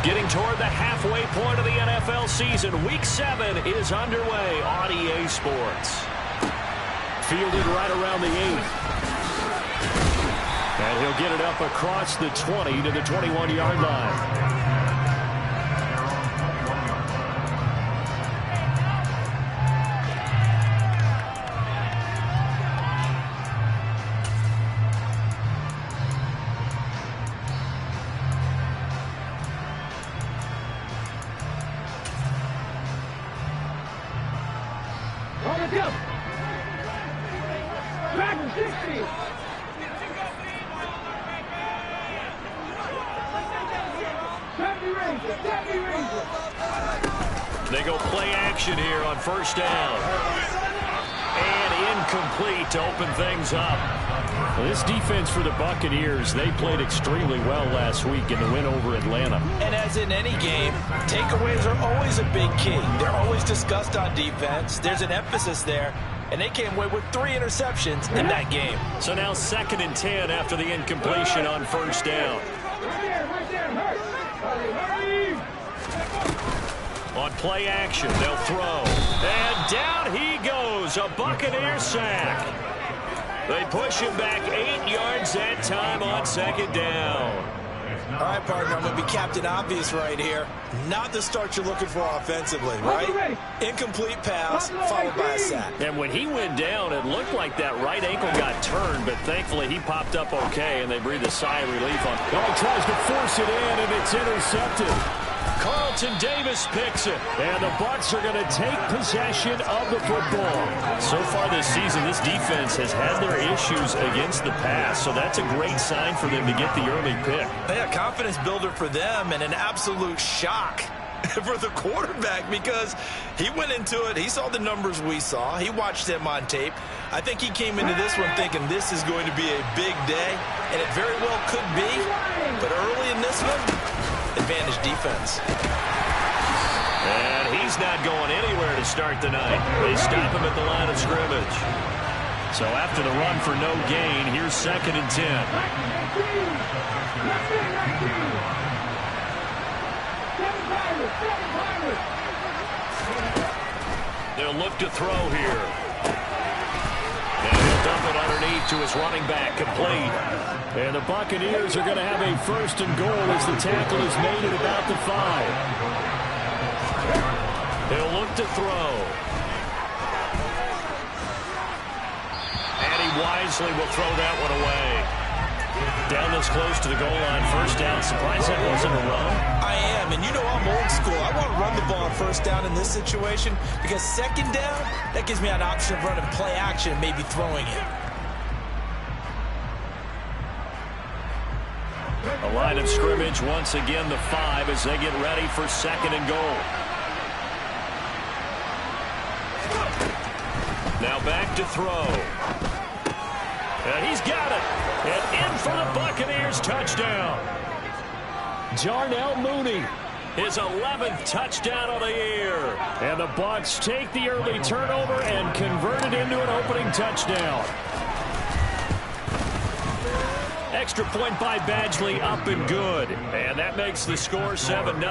Getting toward the halfway point of the NFL season. Week 7 is underway on EA Sports. Fielded right around the 8. And he'll get it up across the 20 to the 21-yard line. They go play action here on first down. And incomplete to open things up. Well, this defense for the Buccaneers, they played extremely well last week in the win over Atlanta. And as in any game, takeaways are always a big key. They're always discussed on defense. There's an emphasis there. And they came away with 3 interceptions in that game. So now 2nd and 10 after the incompletion on first down. On play action, they'll throw. And down he goes, a Buccaneer sack. They push him back 8 yards that time on 2nd down. All right, partner, I'm going to be Captain Obvious right here. Not the start you're looking for offensively, right? Incomplete pass, followed by a sack. And when he went down, it looked like that right ankle got turned, but thankfully he popped up okay, and they breathed a sigh of relief on. Oh, he tries to force it in, and it's intercepted. Carlton Davis picks it, and the Bucs are going to take possession of the football. So far this season, this defense has had their issues against the pass, so that's a great sign for them to get the early pick. Yeah, confidence builder for them, and an absolute shock for the quarterback because he went into it. He saw the numbers we saw. He watched them on tape. I think he came into this one thinking this is going to be a big day, and it very well could be. But early in this one, advantage defense. And he's not going anywhere to start the night. They stop him at the line of scrimmage. So after the run for no gain, here's 2nd and 10. They'll look to throw here. And he'll dump it underneath to his running back, complete. And the Buccaneers are going to have a 1st and goal as the tackle is made at about the 5. He'll look to throw. And he wisely will throw that one away. Down this close to the goal line, 1st down. Surprised that wasn't a run. I am, and you know I'm old school. I want to run the ball on 1st down in this situation because 2nd down, that gives me an option of running play action and maybe throwing it. A line of scrimmage once again, the 5 as they get ready for 2nd and goal. Now back to throw. And he's got it. And in for the Buccaneers, touchdown. Darnell Mooney, his 11th touchdown of the year. And the Bucs take the early turnover and convert it into an opening touchdown. Extra point by Badgley, up and good. And that makes the score 7-0.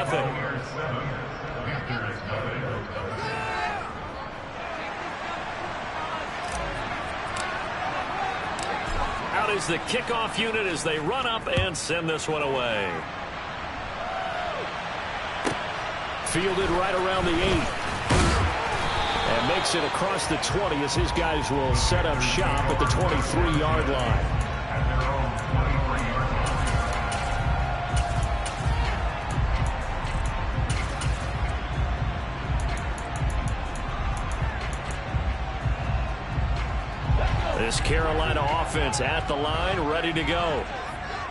Out is the kickoff unit as they run up and send this one away. Fielded right around the 8. And makes it across the 20 as his guys will set up shop at the 23-yard line. This Carolina offense at the line, ready to go.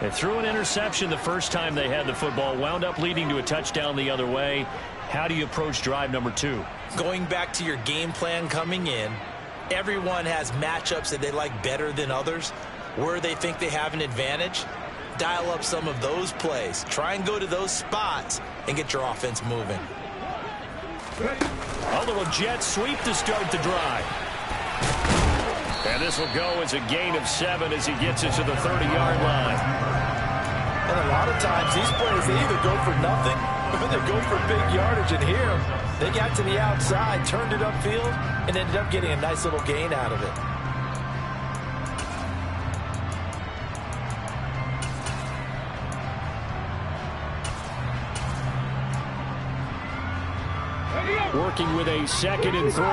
They threw an interception the first time they had the football, wound up leading to a touchdown the other way. How do you approach drive number 2? Going back to your game plan coming in, everyone has matchups that they like better than others. Where they think they have an advantage, dial up some of those plays. Try and go to those spots and get your offense moving. A little jet sweep to start the drive. And this will go as a gain of 7 as he gets it to the 30-yard line. And a lot of times these plays, they either go for nothing or they go for big yardage. And here, they got to the outside, turned it upfield, and ended up getting a nice little gain out of it. Working with a 2nd and 3.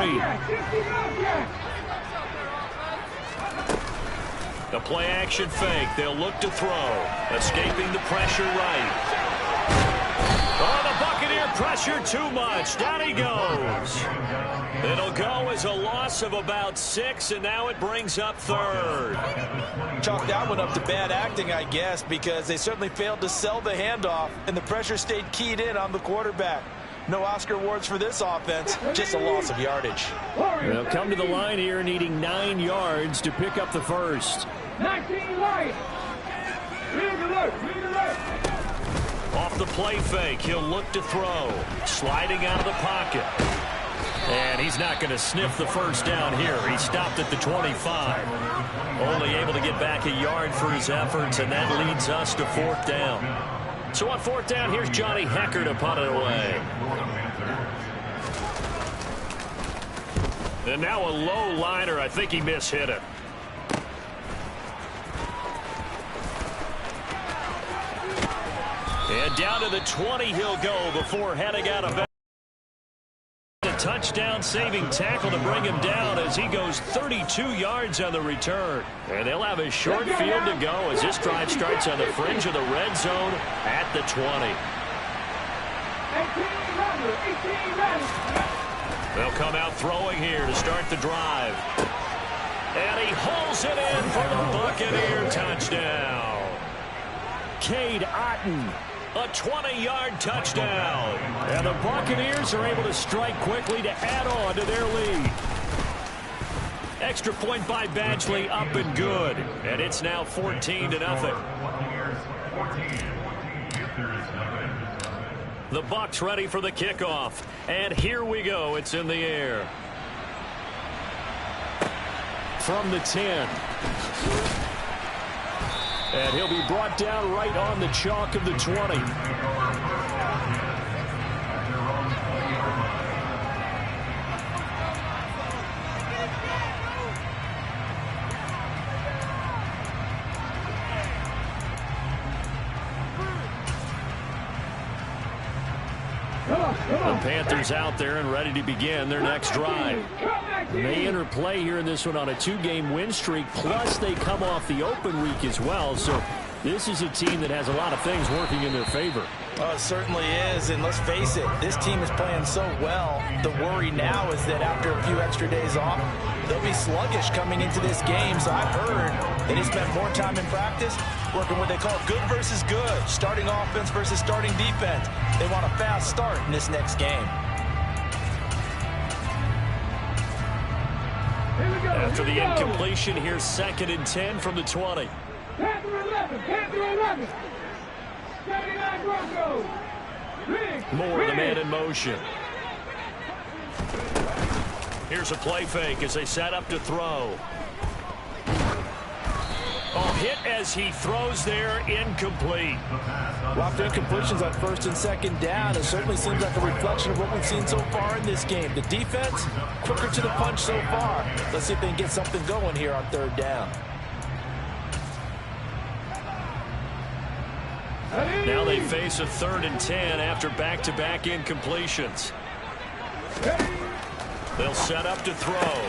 The play action fake. They'll look to throw. Escaping the pressure right. Oh, the Buccaneer pressure too much. Down he goes. It'll go as a loss of about 6, and now it brings up 3rd. Chalk that one up to bad acting, I guess, because they certainly failed to sell the handoff, and the pressure stayed keyed in on the quarterback. No Oscar awards for this offense, just a loss of yardage. They'll come to the line here needing 9 yards to pick up the first. 19 right. Off the play fake, he'll look to throw. Sliding out of the pocket. And he's not going to sniff the first down here. He stopped at the 25. Only able to get back a yard for his efforts, and that leads us to 4th down. So on 4th down, here's Johnny Hecker to punt it away. And now a low liner. I think he mishit it. And down to the 20 he'll go before heading out of bounds. A touchdown saving tackle to bring him down as he goes 32 yards on the return. And they'll have a short field to go as this drive starts on the fringe of the red zone at the 20. They'll come out throwing here to start the drive. And he hauls it in for the Buccaneer touchdown. Cade Otton, a 20-yard touchdown. And the Buccaneers are able to strike quickly to add on to their lead. Extra point by Badgley up and good. And it's now 14-0. The Bucs ready for the kickoff. And here we go. It's in the air. From the 10. And he'll be brought down right on the chalk of the 20. The Panthers out there and ready to begin their next drive. They enter play here in this one on a 2-game win streak, plus they come off the open week as well. So this is a team that has a lot of things working in their favor. Oh, it certainly is, and let's face it, this team is playing so well. The worry now is that after a few extra days off, they'll be sluggish coming into this game. So I've heard that he spent more time in practice working what they call good versus good, starting offense versus starting defense. They want a fast start in this next game. After the incompletion, here's 2nd and 10 from the 20. Panther 11, Panther 11. 79 Broncos. More of the man in motion. Here's a play fake as they set up to throw. Oh, hit as he throws there, incomplete. Locked incompletions on 1st and 2nd down. It certainly seems like a reflection of what we've seen so far in this game. The defense, quicker to the punch so far. Let's see if they can get something going here on 3rd down. Now they face a 3rd and 10 after back-to-back incompletions. They'll set up to throw.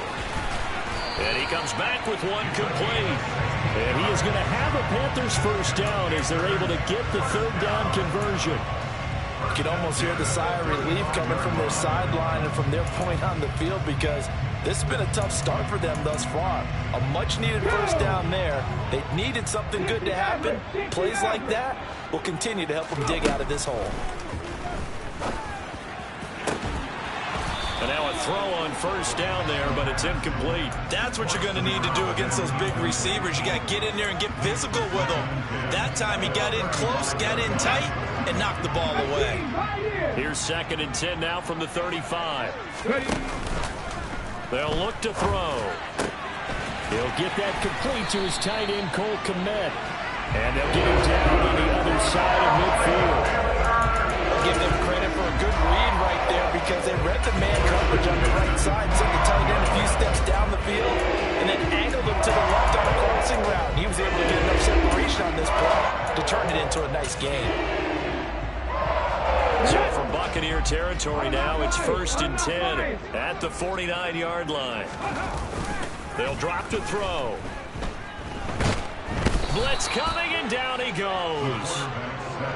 And he comes back with one complete. And he is going to have a Panthers first down as they're able to get the 3rd down conversion. You can almost hear the sigh of relief coming from their sideline and from their point on the field, because this has been a tough start for them thus far. A much-needed first down there. They needed something good to happen. Plays like that will continue to help them dig out of this hole. And now a throw on 1st down there, but it's incomplete. That's what you're going to need to do against those big receivers. You got to get in there and get physical with them. That time he got in close, got in tight, and knocked the ball away. Here's 2nd and 10 now from the 35. They'll look to throw. He'll get that complete to his tight end, Cole Kmet. And they'll get him down on the other side of midfield. Give them credit for a good read right there because they read the man coverage on the right side, sent the tight end a few steps down the field, and then angled him to the left on a crossing route. He was able to get enough separation on this play to turn it into a nice gain. So for Buccaneer territory now, it's 1st and 10 at the 49-yard line. They'll drop to throw. Blitz coming, and down he goes.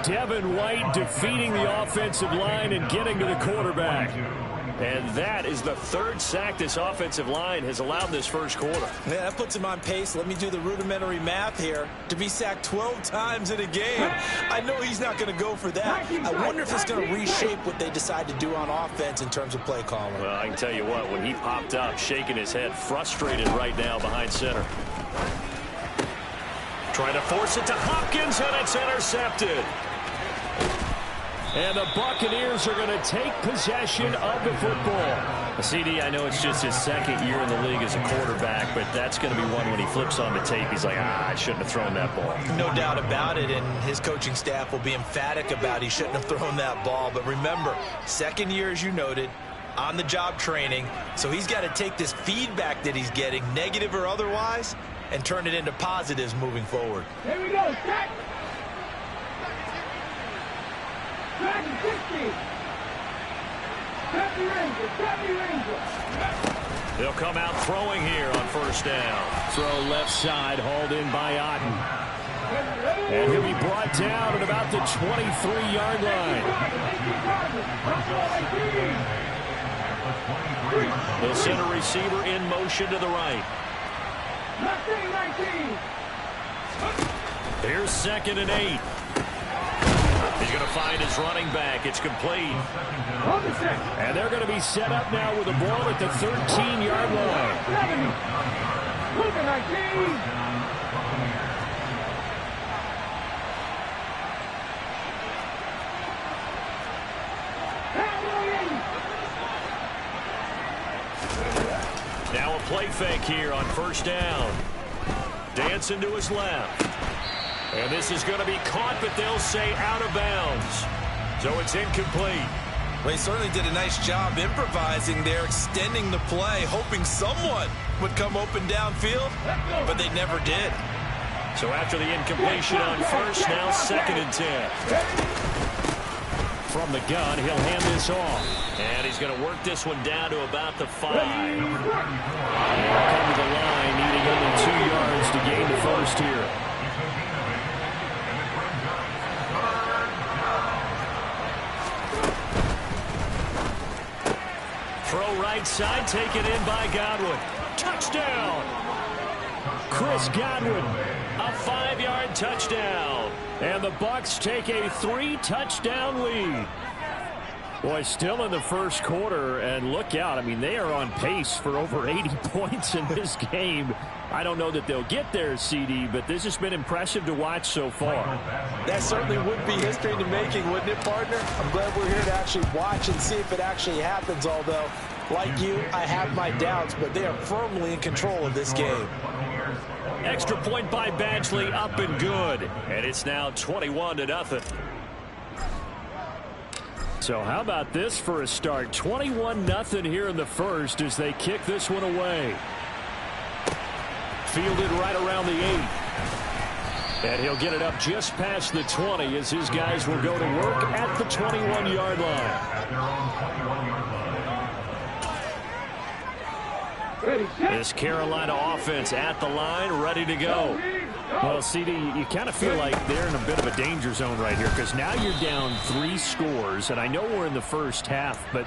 Devin White defeating the offensive line and getting to the quarterback. And that is the 3rd sack this offensive line has allowed this first quarter. Yeah, that puts him on pace. Let me do the rudimentary math here. To be sacked 12 times in a game, I know he's not going to go for that. I wonder if it's going to reshape what they decide to do on offense in terms of play calling. Well, I can tell you what, when he popped up, shaking his head, frustrated right now behind center. Trying to force it to Hopkins, and it's intercepted. And the Buccaneers are going to take possession of the football. CD, I know it's just his 2nd year in the league as a quarterback, but that's going to be one when he flips on the tape. He's like, I shouldn't have thrown that ball. No doubt about it, and his coaching staff will be emphatic about he shouldn't have thrown that ball. But remember, 2nd year, as you noted, on-the-job training, so he's got to take this feedback that he's getting, negative or otherwise, and turn it into positives moving forward. Here we go, set. Dragon 60. Nappy Ranger. They'll come out throwing here on 1st down. Throw left side, hauled in by Otten. And he'll be brought down at about the 23-yard line. They'll send a receiver in motion to the right. 19. Here's 2nd and 8. He's going to find his running back. It's complete. And they're going to be set up now with the ball at the 13-yard line. 19. Now a play fake here on 1st down. Dancing to his left. And this is going to be caught, but they'll say out of bounds. So it's incomplete. Well, he certainly did a nice job improvising there, extending the play, hoping someone would come open downfield, but they never did. So after the incompletion on 1st, now 2nd and 10. From the gun, he'll hand this off. And he's going to work this one down to about the 5. He'll come to the line, needing only 2 yards to gain the first here. Throw right side, taken in by Godwin. Touchdown! Chris Godwin. A 5-yard touchdown. And the Bucs take a 3-touchdown lead. Boy, still in the first quarter, and look out. I mean, they are on pace for over 80 points in this game. I don't know that they'll get there, CD, but this has been impressive to watch so far. That certainly would be history in the making, wouldn't it, partner? I'm glad we're here to actually watch and see if it actually happens, although, like you, I have my doubts, but they are firmly in control of this game. Extra point by Badgley, up and good. And it's now 21-0. So how about this for a start? 21-0 here in the first as they kick this one away. Fielded right around the 8. And he'll get it up just past the 20 as his guys will go to work at the 21-yard line. This Carolina offense at the line, ready to go. Well, CD, you kind of feel like they're in a bit of a danger zone right here because now you're down 3 scores, and I know we're in the first half, but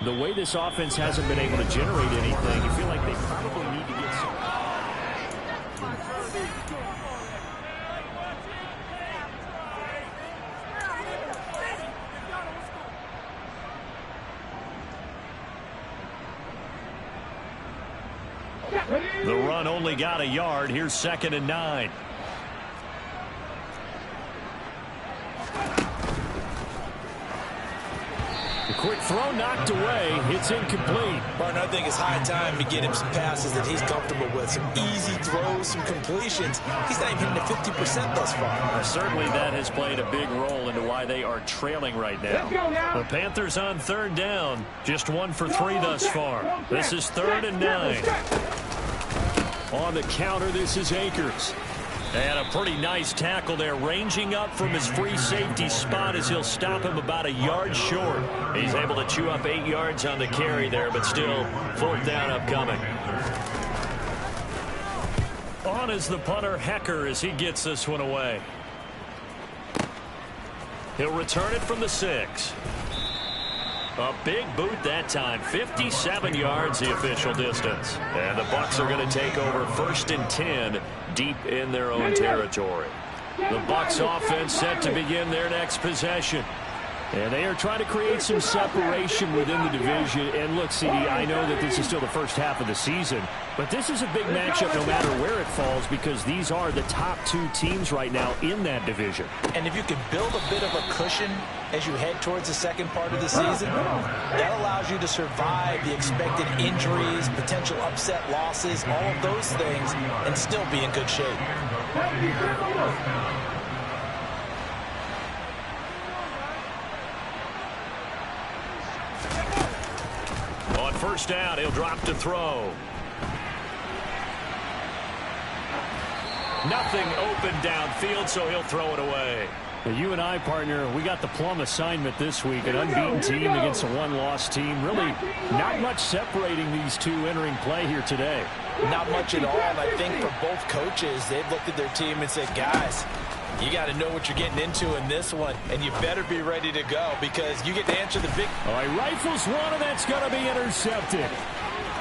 the way this offense hasn't been able to generate anything, you feel like they probably need to get some. The run only got a yard. Here's 2nd and 9. The Quick throw knocked away. It's incomplete. Partner, I think it's high time to get him some passes that he's comfortable with. Some easy throws, some completions. He's not even hitting the 50% thus far. Well, certainly that has played a big role into why they are trailing right now. The Panthers on third down. Just 1 for 3 thus far. This is 3rd and 9. On the counter, this is Akers. And a pretty nice tackle there, ranging up from his free safety spot as he'll stop him about a yard short. He's able to chew up 8 yards on the carry there, but still 4th down upcoming. On is the punter, Hecker, as he gets this one away. He'll return it from the 6. A big boot that time. 57 yards the official distance. And the Bucs are going to take over 1st and 10 deep in their own territory. The Bucs offense set to begin their next possession. And they are trying to create some separation within the division. And look, CD, I know that this is still the first half of the season, but this is a big matchup no matter where it falls because these are the top 2 teams right now in that division. And if you can build a bit of a cushion as you head towards the second part of the season, that allows you to survive the expected injuries, potential upset losses, all of those things, and still be in good shape. On 1st down, he'll drop to throw. Nothing open downfield, so he'll throw it away. You and I, partner, we got the plum assignment this week. An unbeaten team against a one-loss team. Really not much separating these two entering play here today. Not much at all, and I think for both coaches, they've looked at their team and said, guys, you got to know what you're getting into in this one, and you better be ready to go because you get to answer the big... All right, rifles one, and that's going to be intercepted.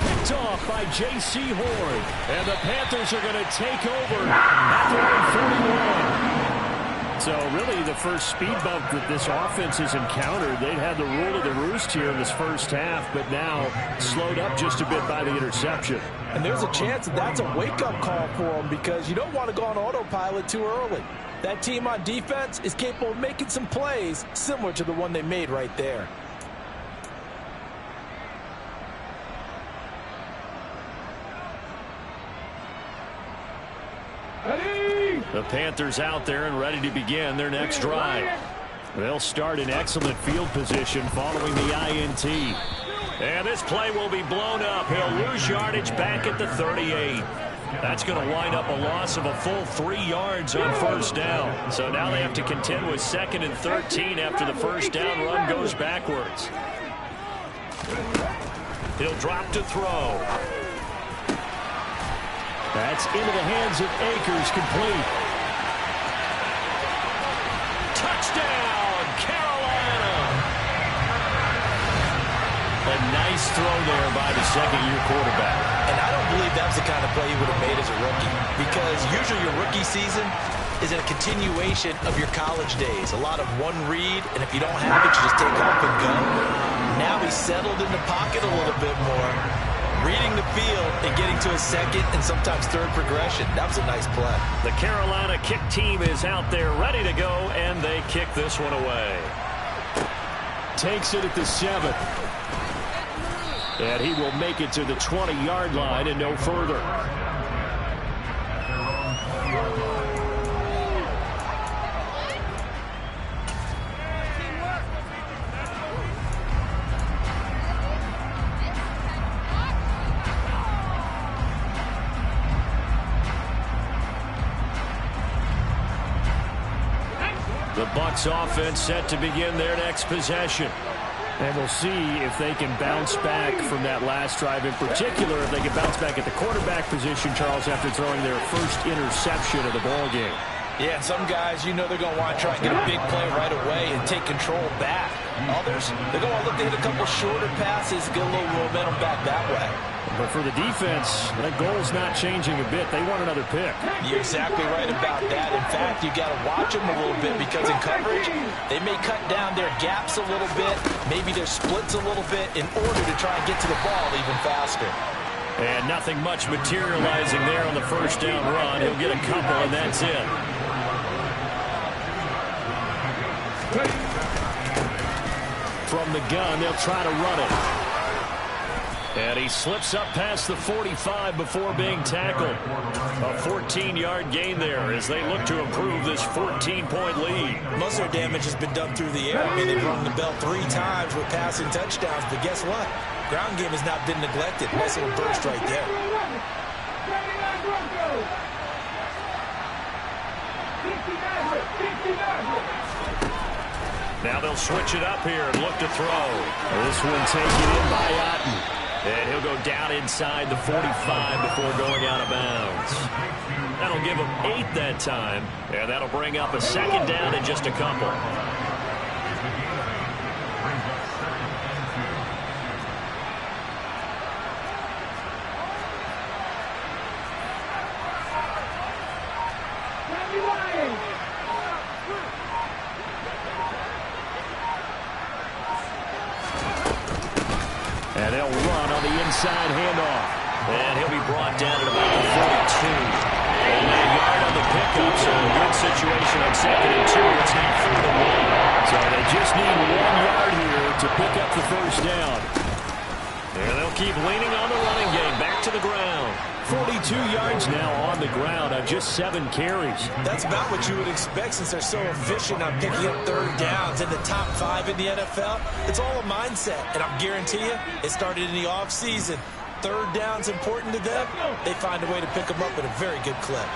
Picked off by J.C. Horn. And the Panthers are going to take over at the 41. So really the first speed bump that this offense has encountered, they'd had the rule of the roost here in this first half, but now slowed up just a bit by the interception. And there's a chance that that's a wake-up call for them because you don't want to go on autopilot too early. That team on defense is capable of making some plays similar to the one they made right there. The Panthers out there and ready to begin their next drive. They'll start in excellent field position following the INT. And this play will be blown up. He'll lose yardage back at the 38. That's going to wind up a loss of a full 3 yards on 1st down. So now they have to contend with 2nd and 13 after the 1st down run goes backwards. He'll drop to throw. That's into the hands of Akers, complete. Touchdown, Carolina! A nice throw there by the second-year quarterback. And I don't believe that was the kind of play he would have made as a rookie because usually your rookie season is a continuation of your college days. A lot of one read, and if you don't have it, you just take off and go. Now he's settled in the pocket a little bit more, reading the field and getting to a second and sometimes third progression. That was a nice play. The Carolina kick team is out there ready to go, and they kick this one away. Takes it at the 7. And he will make it to the 20-yard line and no further. The Bucs offense set to begin their next possession. And we'll see if they can bounce back from that last drive. In particular, if they can bounce back at the quarterback position, Charles, after throwing their first interception of the ballgame. Yeah, and some guys, you know they're going to want to try and get a big play right away and take control back. Others, they're going to look to hit a couple shorter passes, get a little momentum back that way. But for the defense, that goal's not changing a bit. They want another pick. You're exactly right about that. In fact, you got to watch them a little bit because in coverage, they may cut down their gaps a little bit, maybe their splits a little bit in order to try and get to the ball even faster. And nothing much materializing there on the first down run. He'll get a couple, and that's it. from the gun. They'll try to run it. And he slips up past the 45 before being tackled. A 14-yard gain there as they look to improve this 14-point lead. Most of their damage has been done through the air. I mean, they've rung the bell 3 times with passing touchdowns, but guess what? Ground game has not been neglected. Nice little burst right there. Now they'll switch it up here and look to throw. This one taken in by Otten. And he'll go down inside the 45 before going out of bounds. That'll give him 8 that time. And that'll bring up a second down in just a couple. And they'll run on the inside handoff. And he'll be brought down at about the 42. Only a yard on the pickup, so a good situation on 2nd and 2. It's now 4th and 1. So they just need 1 yard here to pick up the first down. And they'll keep leaning on the running game. Back to the ground. 42 yards now on the ground on just 7 carries. That's about what you would expect since they're so efficient on picking up 3rd downs in the top 5 in the NFL. It's all a mindset, and I guarantee you it started in the offseason. 3rd down's important to them. They find a way to pick them up at a very good clip.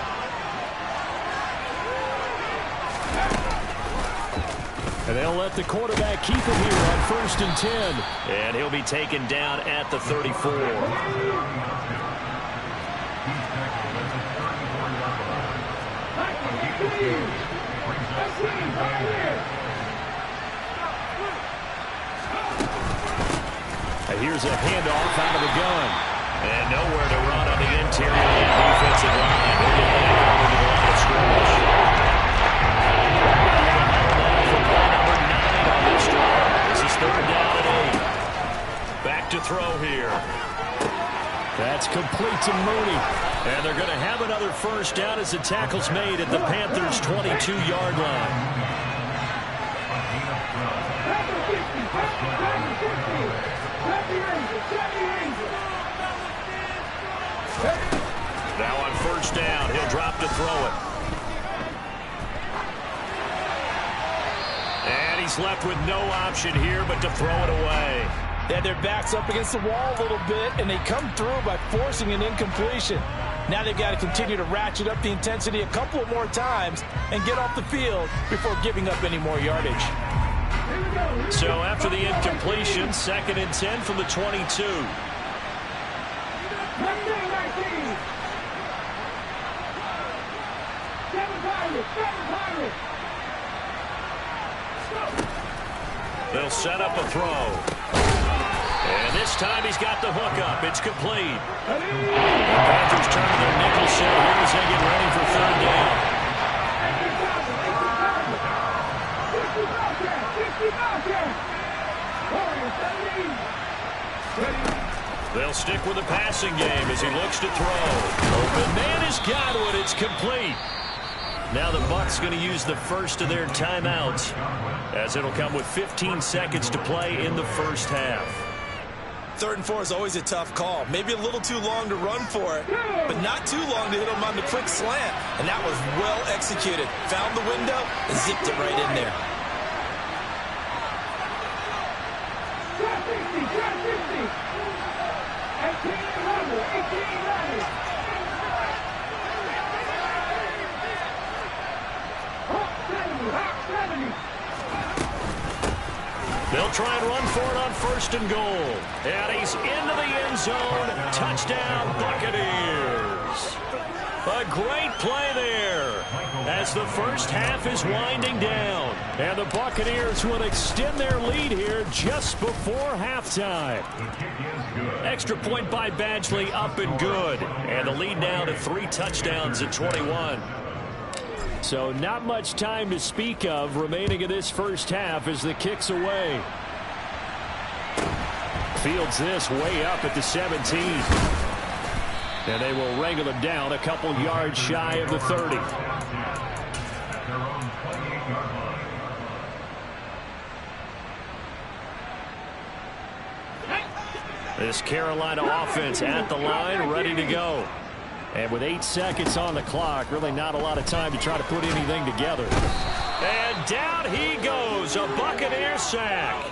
And they'll let the quarterback keep it here on 1st and 10. And he'll be taken down at the 34. And here's a handoff out of the gun. And nowhere to run on the interior of the defensive line. They'll get back over to the line of scrimmage. For play number 9 on this drive. This is 3rd down and 8. Back to throw here. That's complete to Mooney. And they're going to have another first down as the tackle's made at the Panthers' 22-yard line. Now on 1st down, he'll drop to throw it. And he's left with no option here but to throw it away. They had their backs up against the wall a little bit, and they come through by forcing an incompletion. Now they've got to continue to ratchet up the intensity a couple of more times and get off the field before giving up any more yardage. So after the incompletion, 2nd and 10 from the 22. They'll set up a throw. And this time he's got the hook up. It's complete. The Panthers turn to their nickel set here as they get ready for 3rd down. They'll stick with the passing game as he looks to throw. Open man has got it. It's complete. Now the Bucs going to use the first of their timeouts as it'll come with 15 seconds to play in the first half. 3rd and 4 is always a tough call. Maybe a little too long to run for it, but not too long to hit him on the quick slant. And that was well executed. Found the window and zipped it right in there. They'll try and run for it on 1st and goal. And he's into the end zone. Touchdown, Buccaneers. A great play there as the first half is winding down. And the Buccaneers will extend their lead here just before halftime. Extra point by Badgley up and good. And the lead now to 3 touchdowns at 21. So not much time to speak of remaining in this first half as the kick's away. Fields this way up at the 17. And they will wrangle him down a couple yards shy of the 30. This Carolina offense at the line, ready to go. And with 8 seconds on the clock, really not a lot of time to try to put anything together. And down he goes, a Buccaneer sack.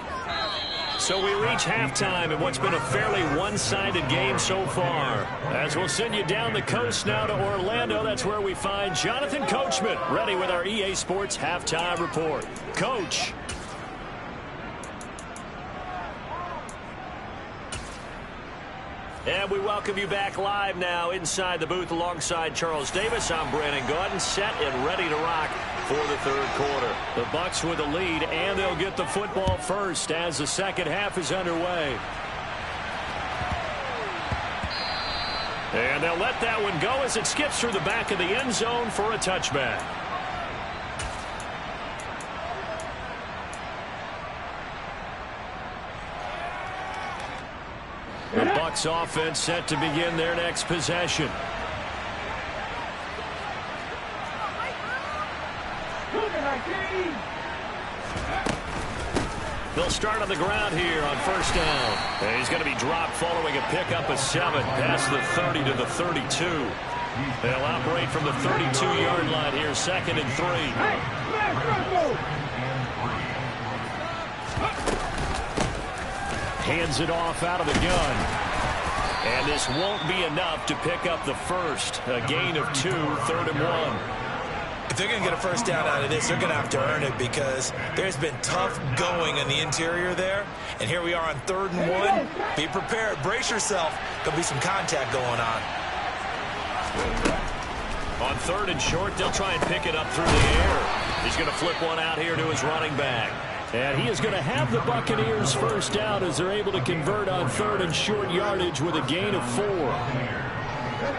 So we reach halftime in what's been a fairly one-sided game so far. As we'll send you down the coast now to Orlando, that's where we find Jonathan Coachman, ready with our EA Sports Halftime Report. Coach. And we welcome you back live now inside the booth alongside Charles Davis. I'm Brandon Gaudin, set and ready to rock for the third quarter. The Bucs with the lead, and they'll get the football first as the second half is underway. And they'll let that one go as it skips through the back of the end zone for a touchback. The Bucs offense set to begin their next possession. They'll start on the ground here on first down. And he's going to be dropped following a pickup of 7 past the 30 to the 32. They'll operate from the 32-yard line here, 2nd and 3. Hands it off out of the gun. And this won't be enough to pick up the first. A gain of 2, 3rd and 1. If they're going to get a first down out of this, they're going to have to earn it because there's been tough going in the interior there. And here we are on 3rd and 1. Be prepared. Brace yourself. There'll be some contact going on. On 3rd and short, they'll try and pick it up through the air. He's going to flip one out here to his running back. And he is going to have the Buccaneers first down as they're able to convert on 3rd and short yardage with a gain of 4.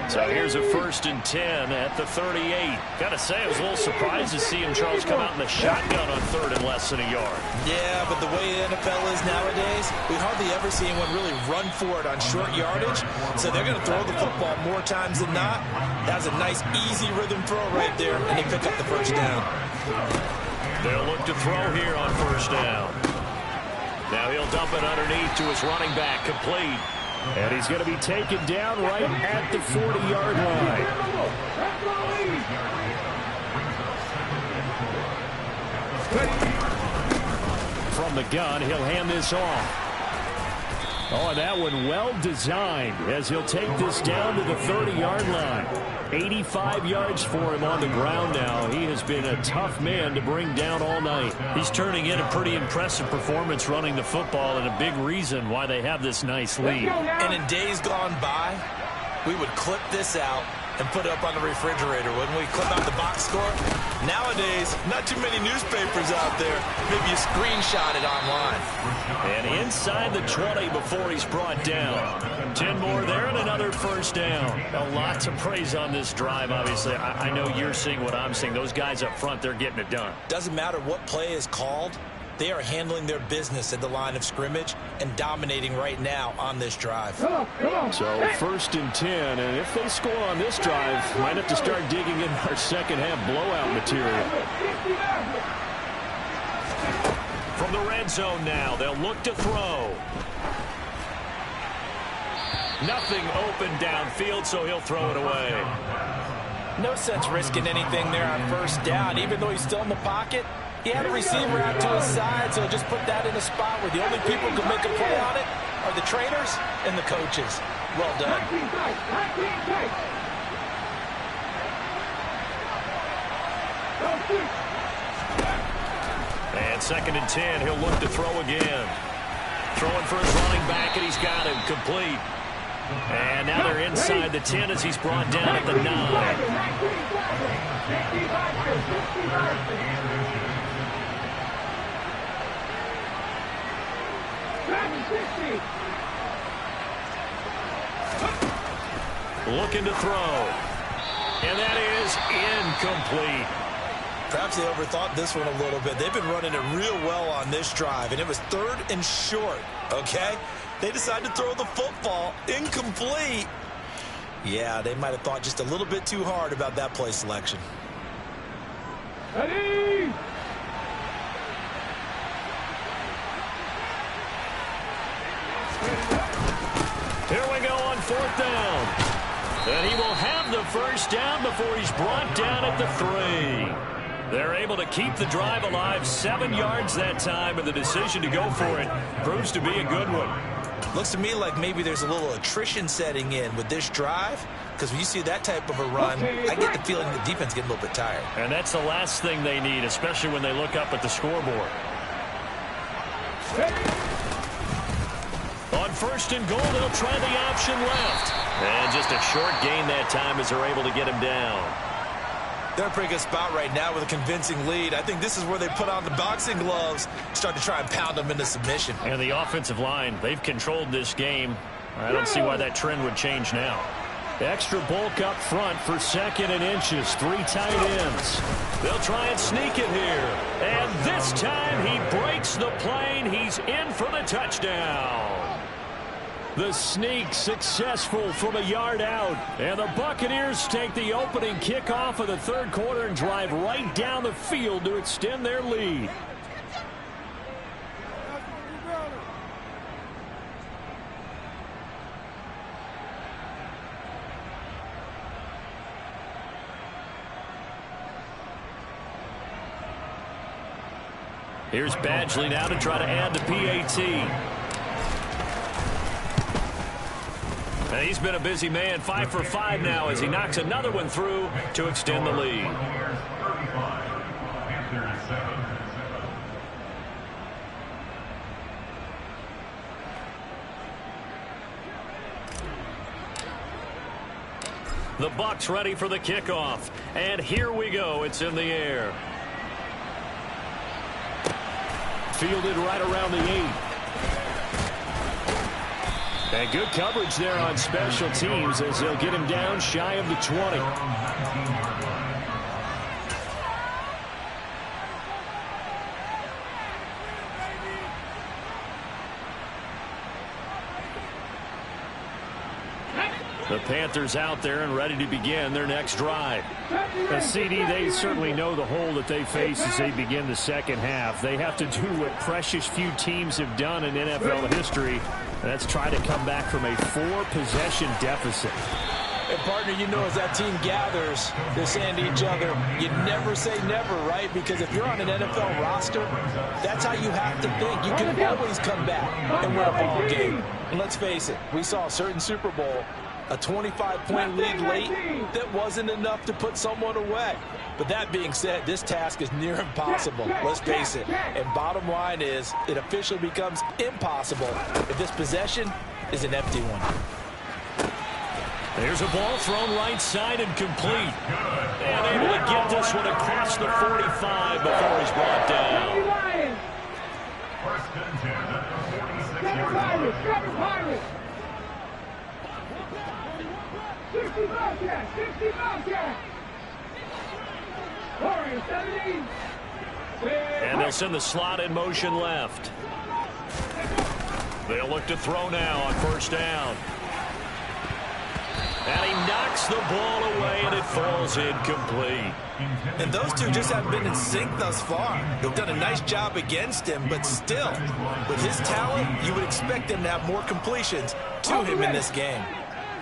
So here's a 1st and 10 at the 38. Got to say, I was a little surprised to see him, Charles, come out in the shotgun on 3rd and less than a yard. Yeah, but the way the NFL is nowadays, we hardly ever see anyone really run for it on short yardage. So they're going to throw the football more times than not. That was a nice, easy rhythm throw right there, and they pick up the first down. They'll look to throw here on first down. Now he'll dump it underneath to his running back, complete. And he's going to be taken down right at the 40-yard line. From the gun, he'll hand this off. Oh, and that one well designed as he'll take this down to the 30-yard line. 85 yards for him on the ground now. He has been a tough man to bring down all night. He's turning in a pretty impressive performance running the football, and a big reason why they have this nice lead. And in days gone by, we would clip this out and put it up on the refrigerator. When we clip out the box score, nowadays, not too many newspapers out there. Maybe you screenshot it online. And inside the 20 before he's brought down. 10 more there and another first down. A lot to praise on this drive, obviously. I know you're seeing what I'm seeing. Those guys up front, they're getting it done. Doesn't matter what play is called. They are handling their business at the line of scrimmage and dominating right now on this drive. So 1st and 10, and if they score on this drive, might have to start digging in our second half blowout material. From the red zone now, they'll look to throw. Nothing open downfield, so he'll throw it away. No sense risking anything there on first down, even though he's still in the pocket. He had a receiver out to his side, so just put that in a spot where the only people who can make a play on it are the trainers and the coaches. Well done. And 2nd and 10, he'll look to throw again. Throwing for his running back, and he's got him complete. And now they're inside the 10 as he's brought down at the 9. Looking to throw. And that is incomplete. Perhaps they overthought this one a little bit. They've been running it real well on this drive, and it was 3rd and short, okay? They decided to throw the football incomplete. Yeah, they might have thought just a little bit too hard about that play selection. Ready? fourth down. And he will have the first down before he's brought down at the 3. They're able to keep the drive alive, 7 yards that time, and the decision to go for it proves to be a good one. Looks to me like maybe there's a little attrition setting in with this drive, because when you see that type of a run, I get the feeling the defense getting a little bit tired. And that's the last thing they need, especially when they look up at the scoreboard. On first and goal, they'll try the option left. And just a short gain that time as they're able to get him down. They're in a pretty good spot right now with a convincing lead. I think this is where they put on the boxing gloves, start to try and pound them into submission. And the offensive line, they've controlled this game. I don't see why that trend would change now. Extra bulk up front for second and inches. 3 tight ends. They'll try and sneak it here. And this time he breaks the plane. He's in for the touchdown. The sneak successful from a yard out. And the Buccaneers take the opening kickoff of the third quarter and drive right down the field to extend their lead. Here's Badgley now to try to add the PAT. He's been a busy man, 5 for 5 now as he knocks another one through to extend the lead. The Bucs ready for the kickoff. And here we go. It's in the air. Fielded right around the 8. And good coverage there on special teams as they'll get him down shy of the 20. The Panthers out there and ready to begin their next drive. A CD, they certainly know the hole that they face as they begin the second half. They have to do what precious few teams have done in NFL history. That's try to come back from a 4-possession deficit. And, partner, you know, as that team gathers, they're saying to each other, you never say never, right? Because if you're on an NFL roster, that's how you have to think. You can always come back and win a ball game. And let's face it, we saw a certain Super Bowl, a 25-point lead late that wasn't enough to put someone away. But that being said, this task is near impossible. Let's face it. And bottom line is, it officially becomes impossible if this possession is an empty one. There's a ball thrown right side and complete. And able to get this one across the 45 before he's brought down. First and 10 at the 46-yard line. 60 Bobcats, 60 Bobcats. Warriors 17. And they'll send the slot in motion left. They'll look to throw now on first down. And he knocks the ball away, and it falls incomplete. And those two just haven't been in sync thus far. They've done a nice job against him, but still, with his talent, you would expect him to have more completions to him in this game.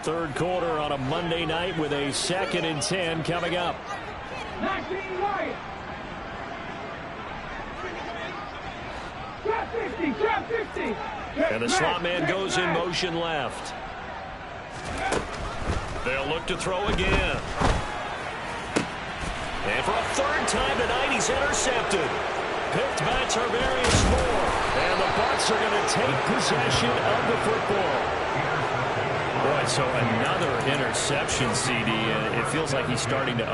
Third quarter on a Monday night with a 2nd and 10 coming up. And the slot man goes in motion left. They'll look to throw again. And for a third time tonight, he's intercepted. Picked by Tarvarius Moore. And the Bucs are going to take possession of the football. Boy, so another interception, CD, and it feels like he's starting to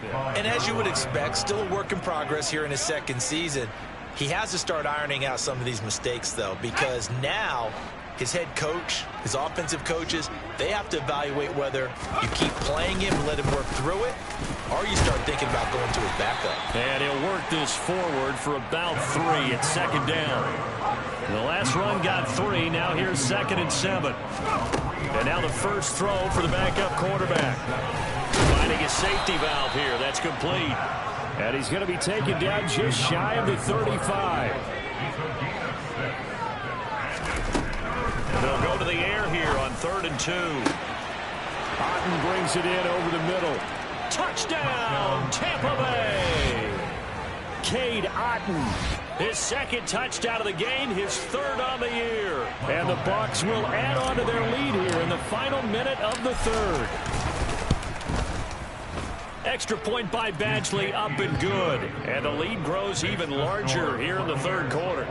And as you would expect, still a work in progress here in his second season. He has to start ironing out some of these mistakes, though, because now his head coach, his offensive coaches, they have to evaluate whether you keep playing him and let him work through it, or you start thinking about going to his backup. And he'll work this forward for about 3 at second down. The last run got 3. Now here's 2nd and 7. And now the first throw for the backup quarterback. Finding a safety valve here. That's complete. And he's going to be taken down just shy of the 35. They'll go to the air here on 3rd and 2. Otten brings it in over the middle. Touchdown, Tampa Bay. Cade Otten, his 2nd touchdown of the game, his 3rd on the year. And the Bucs will add on to their lead here in the final minute of the 3rd. Extra point by Badgley, up and good. And the lead grows even larger here in the 3rd quarter.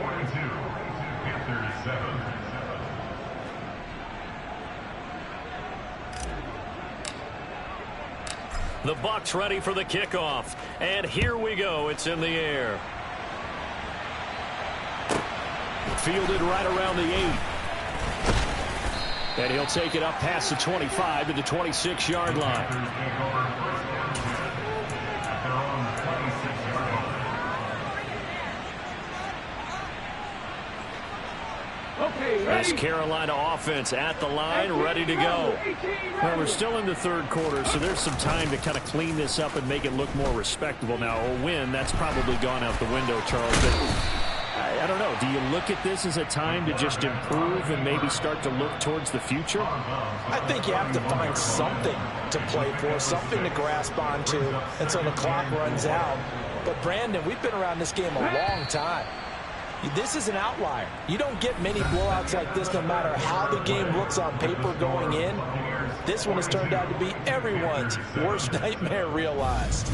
The Bucs ready for the kickoff. And here we go. It's in the air. Fielded right around the 8. And he'll take it up past the 25 to the 26-yard line. This Carolina offense at the line, ready to go. Well, we're still in the 3rd quarter, so there's some time to kind of clean this up and make it look more respectable. Now, a win, that's probably gone out the window, Charles. But I don't know. Do you look at this as a time to just improve and maybe start to look towards the future? I think you have to find something to play for, something to grasp onto until the clock runs out. But, Brandon, we've been around this game a long time. This is an outlier. You don't get many blowouts like this no matter how the game looks on paper going in. This one has turned out to be everyone's worst nightmare realized.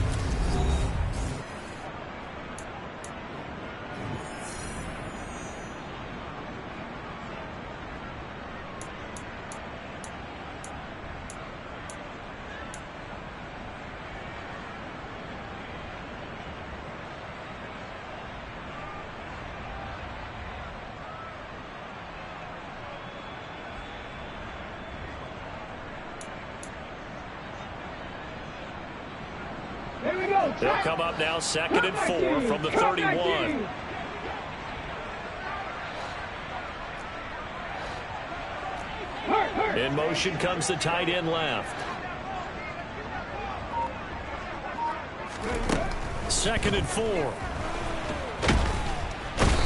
They'll come up now 2nd and 4 from the 31. In motion comes the tight end left. 2nd and 4.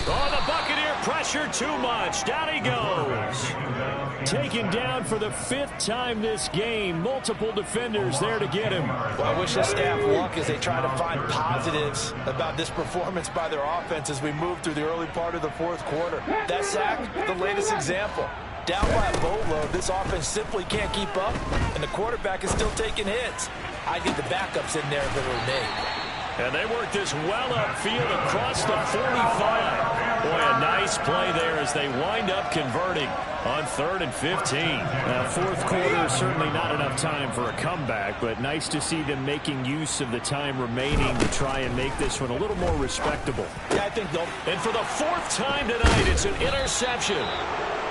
Oh, the Buccaneer pressure too much. Down he goes. Taken down for the 5th time this game. Multiple defenders there to get him. Well, I wish the staff luck as they try to find positives about this performance by their offense as we move through the early part of the 4th quarter. That sack, the latest example. Down by a boatload, this offense simply can't keep up, and the quarterback is still taking hits. I get the backups in there if it were me. And they work this well upfield across the 45. Boy, a nice play there as they wind up converting on 3rd and 15. Now, 4th quarter, certainly not enough time for a comeback, but nice to see them making use of the time remaining to try and make this one a little more respectable. Yeah, I think they'll. And for the 4th time tonight, it's an interception.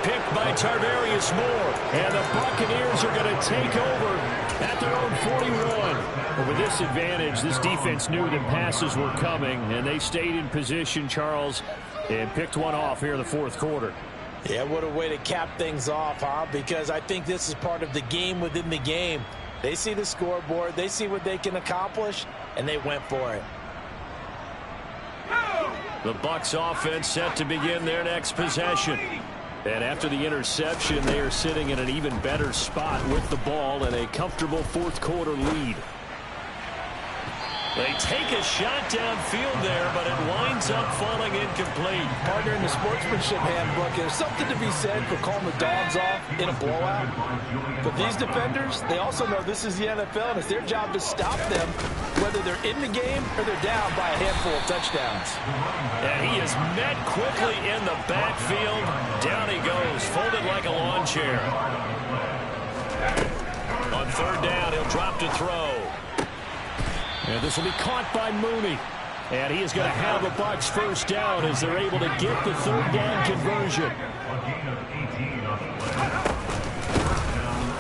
Picked by Tarvarius Moore. And the Buccaneers are going to take over at their own 41. But with this advantage, this defense knew that passes were coming, and they stayed in position, Charles, and picked one off here in the 4th quarter. Yeah, what a way to cap things off, huh? Because I think this is part of the game within the game. They see the scoreboard, they see what they can accomplish, and they went for it. The Bucs offense set to begin their next possession. And after the interception, they are sitting in an even better spot with the ball and a comfortable 4th quarter lead. They take a shot downfield there, but it winds up falling incomplete. Partner, in the sportsmanship handbook, there's something to be said for calling the dogs off in a blowout. But these defenders, they also know this is the NFL, and it's their job to stop them, whether they're in the game or they're down by a handful of touchdowns. And he is met quickly in the backfield. Down he goes, folded like a lawn chair. On 3rd down, he'll drop to throw. And this will be caught by Mooney. And he is going to have a Bucs first down as they're able to get the third down conversion.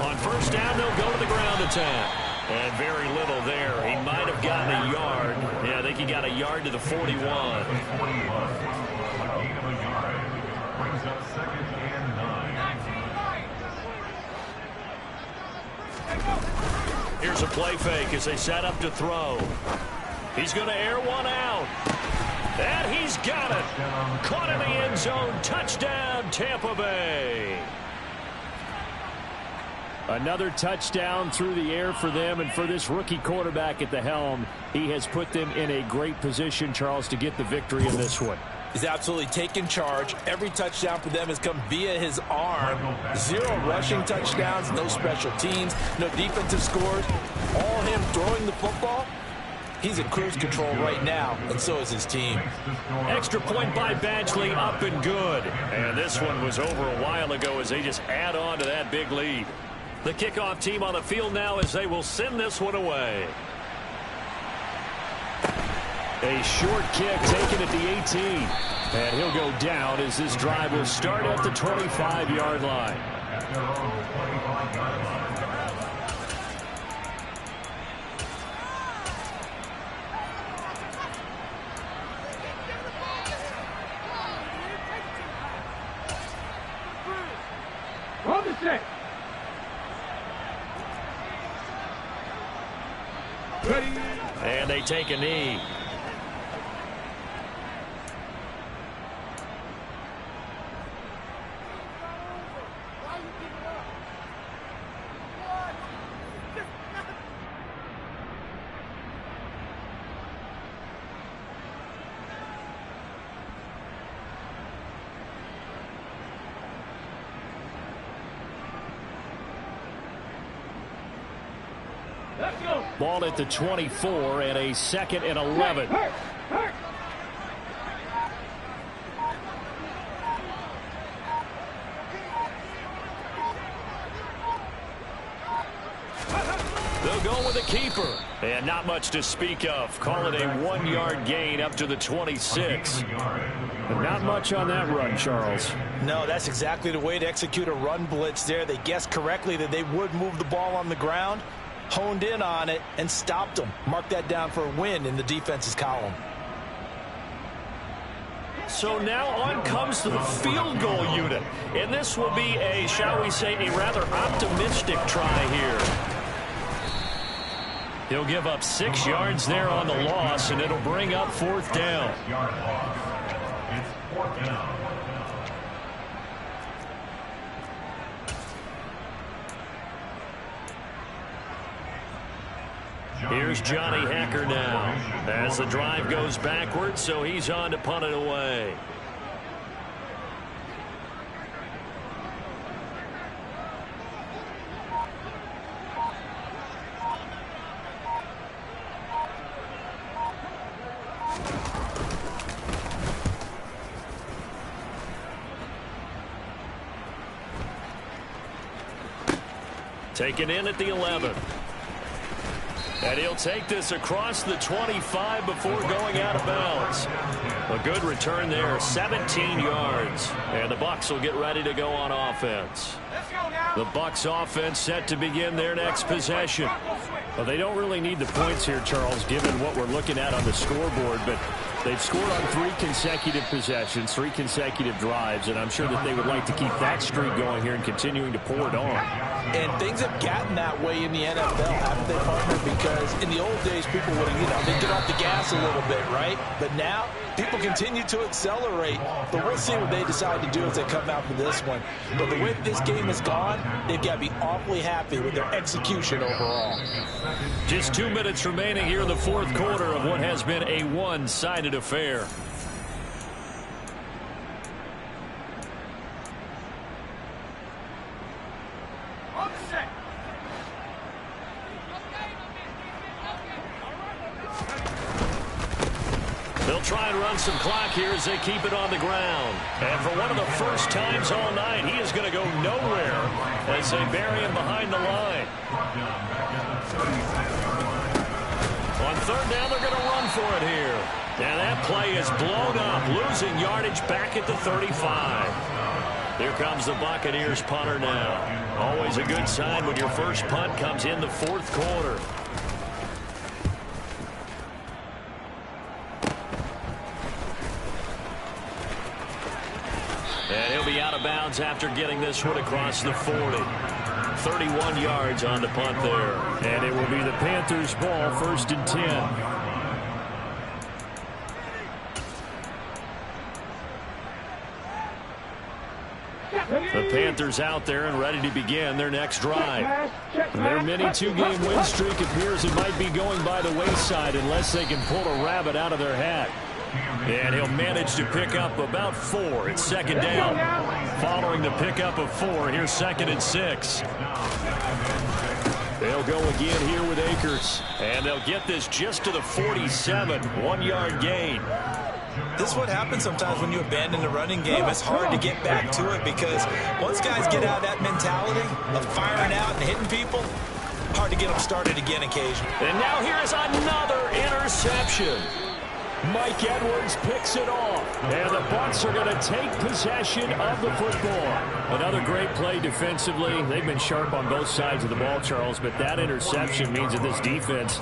On first down, they'll go to the ground attack. And very little there. He might have gotten a yard. Yeah, I think he got a yard to the 41. Here's a play fake as they set up to throw. He's going to air one out. And he's got it. Caught in the end zone. Touchdown, Tampa Bay. Another touchdown through the air for them, and for this rookie quarterback at the helm, he has put them in a great position, Charles, to get the victory in this one. He's absolutely taken charge. Every touchdown for them has come via his arm. 0 rushing touchdowns, no special teams, no defensive scores. All him throwing the football. He's in cruise control right now, and so is his team. Extra point by Badgley, up and good. And this one was over a while ago as they just add on to that big lead. The kickoff team on the field now as they will send this one away. A short kick taken at the 18. And he'll go down as this drive will start at the 25-yard line. Roll the set. Ready. And they take a knee. Let's go. Ball at the 24 and a 2nd and 11. Hurt. They'll go with a keeper. And not much to speak of. Call it a 1-yard gain up to the 26. But not much on that run, Charles. No, that's exactly the way to execute a run blitz there. They guessed correctly that they would move the ball on the ground, honed in on it, and stopped them. Mark that down for a win in the defense's column. So now on comes the field goal unit. And this will be a, shall we say, a rather optimistic try here. He'll give up 6 yards there on the loss, and it'll bring up 4th down. It's 4th down. Here's Johnny Hacker now as the drive goes backwards, so he's on to punt it away. Taken in at the 11. And he'll take this across the 25 before going out of bounds. A good return there, 17 yards. And the Bucs will get ready to go on offense. The Bucs offense set to begin their next possession. Well, they don't really need the points here, Charles, given what we're looking at on the scoreboard, but they've scored on 3 consecutive possessions, 3 consecutive drives, and I'm sure that they would like to keep that streak going here and continuing to pour it on. And things have gotten that way in the NFL, haven't they, partner? Because in the old days, people would, they'd get off the gas a little bit, right? But now, people continue to accelerate. But we'll see what they decide to do as they come out for this one. But the way this game has gone, they've got to be awfully happy with their execution overall. Just 2 minutes remaining here in the 4th quarter of what has been a one-sided affair. They'll try and run some clock here as they keep it on the ground. And for one of the first times all night, he is going to go nowhere as they bury him behind the line. On third down, they're going to run for it here. And that play is blown up, losing yardage back at the 35. Here comes the Buccaneers punter now. Always a good sign when your first punt comes in the fourth quarter. And he'll be out of bounds after getting this one across the 40. 31 yards on the punt there. And it will be the Panthers' ball, 1st and 10. The Panthers out there and ready to begin their next drive. Their mini two-game win streak appears it might be going by the wayside unless they can pull a rabbit out of their hat. And he'll manage to pick up about 4. It's 2nd down. Following the pickup of 4, here's 2nd and 6. They'll go again here with Akers. And they'll get this just to the 47. 1-yard gain. This is what happens sometimes when you abandon the running game. It's hard to get back to it because once guys get out of that mentality of firing out and hitting people, hard to get them started again occasionally. And now here is another interception. Mike Edwards picks it off. And the Bucs are going to take possession of the football. Another great play defensively. They've been sharp on both sides of the ball, Charles, but that interception means that this defense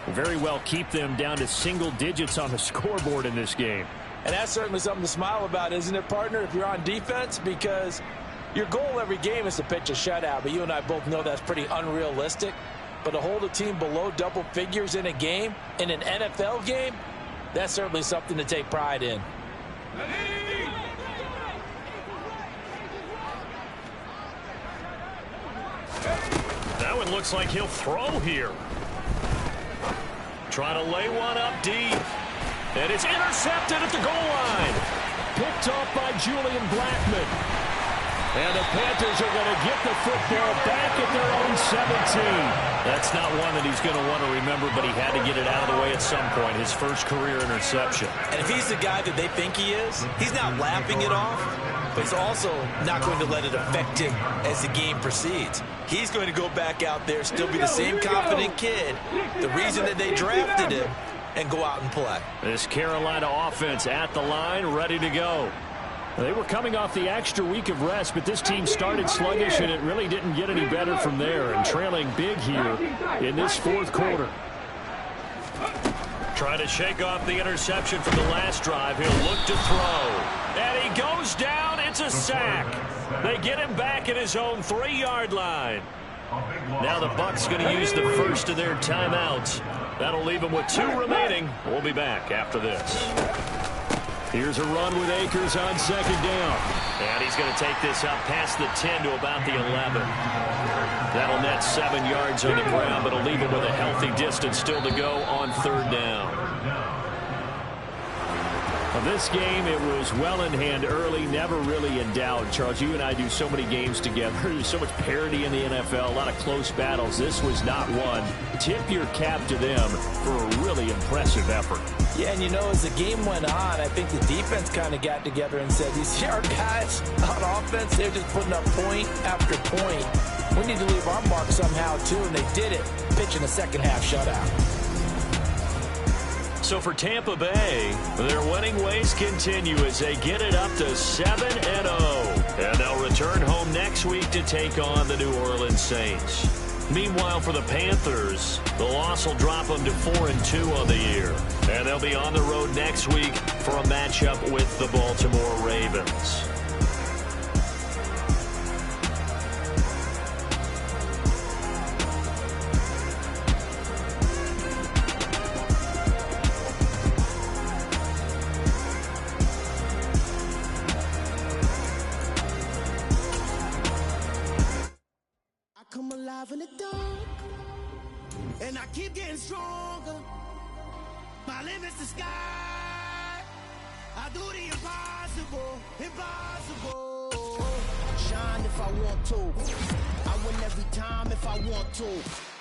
will very well keep them down to single digits on the scoreboard in this game. And that's certainly something to smile about, isn't it, partner, if you're on defense? Because your goal every game is to pitch a shutout, but you and I both know that's pretty unrealistic. But to hold a team below double figures in a game, in an NFL game, that's certainly something to take pride in. That one looks like he'll throw here. Trying to lay one up deep. And it's intercepted at the goal line. Picked off by Julian Blackmon. And the Panthers are going to get the football back at their own 17. That's not one that he's going to want to remember, but he had to get it out of the way at some point. His first career interception. And if he's the guy that they think he is, he's not laughing it off, but he's also not going to let it affect him as the game proceeds. He's going to go back out there, still be the same confident kid, the reason that they drafted him, and go out and play. This Carolina offense at the line, ready to go. They were coming off the extra week of rest, but this team started sluggish, and it really didn't get any better from there, and trailing big here in this fourth quarter. Trying to shake off the interception from the last drive. He'll look to throw. And he goes down. It's a sack. They get him back at his own 3-yard line. Now the Bucs going to use the first of their timeouts. That'll leave them with 2 remaining. We'll be back after this. Here's a run with Akers on 2nd down. And he's going to take this up past the 10 to about the 11. That'll net 7 yards on the ground, but it'll leave him with a healthy distance still to go on 3rd down. This game, it was well in hand early, never really in doubt. Charles, you and I do so many games together. There's so much parity in the NFL, a lot of close battles. This was not one. Tip your cap to them for a really impressive effort. Yeah, and you know, as the game went on, I think the defense kind of got together and said, these our guys on offense, they're just putting up point after point. We need to leave our mark somehow, too, and they did it, pitching a second-half shutout. So for Tampa Bay, their winning ways continue as they get it up to 7-0. And they'll return home next week to take on the New Orleans Saints. Meanwhile, for the Panthers, the loss will drop them to 4-2 on the year. And they'll be on the road next week for a matchup with the Baltimore Ravens. Come alive in the dark, and I keep getting stronger. My limit's the sky. I do the impossible, impossible. Shine if I want to. I win every time if I want to.